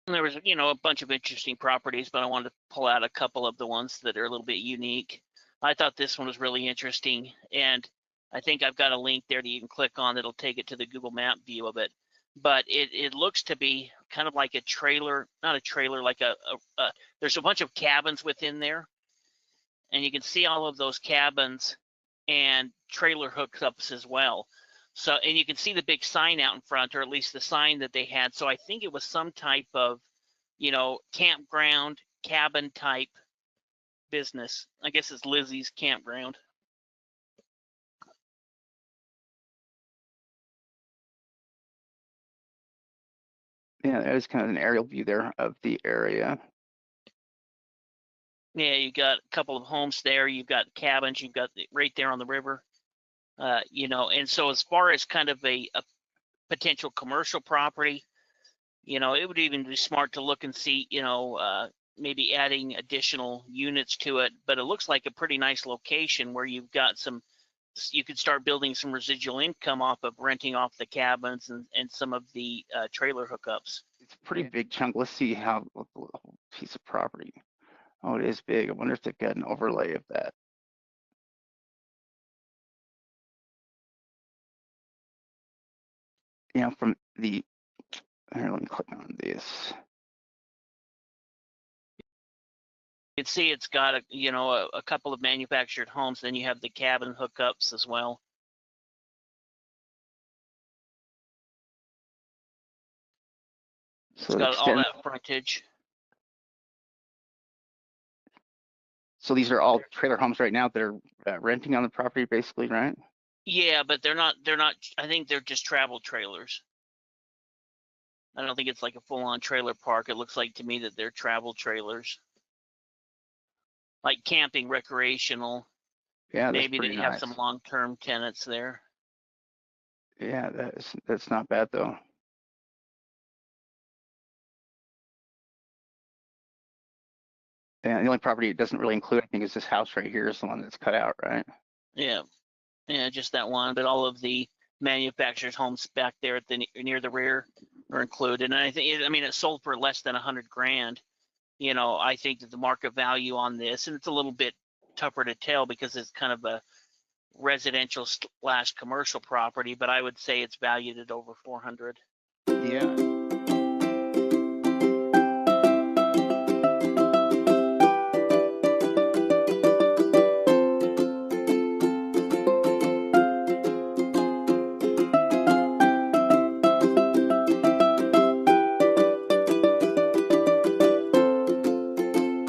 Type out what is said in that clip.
And there was, a bunch of interesting properties, but I wanted to pull out a couple of the ones that are a little bit unique. I thought this one was really interesting, and I think I've got a link there that you can click on that'll take it to the Google Map view of it. But it looks to be kind of like a trailer, not a trailer, like there's a bunch of cabins within there, and you can see all of those cabins and trailer hookups as well. So, and you can see the big sign out in front, or at least the sign that they had. So I think it was some type of, campground, cabin type business. I guess it's Lizzie's Campground. Yeah, there's kind of an aerial view there of the area. Yeah, you got a couple of homes there. You've got cabins. You've got right there on the river. And so as far as kind of a potential commercial property, it would even be smart to look and see, maybe adding additional units to it. But it looks like a pretty nice location where you've got you could start building some residual income off of renting off the cabins and some of the trailer hookups. It's a pretty big chunk. Let's see how the whole piece of property. Oh, it is big. I wonder if they've got an overlay of that. From the, here, let me click on this. You can see it's got a couple of manufactured homes. Then you have the cabin hookups as well. So it's got all that frontage. So these are all trailer homes right now that are renting on the property, basically, right? Yeah, but they're not. I think they're just travel trailers. I don't think it's like a full-on trailer park. It looks like to me that they're travel trailers, like camping, recreational. Yeah, maybe they have nice. some long-term tenants there. Yeah, that's not bad though. And the only property it doesn't really include, I think, is this house right here is the one that's cut out, right? Yeah, just that one. But all of the manufacturers' homes back there at near the rear are included. And I think, it sold for less than $100,000. I think that the market value on this, and it's a little bit tougher to tell because it's kind of a residential / commercial property, but I would say it's valued at over 400. Yeah.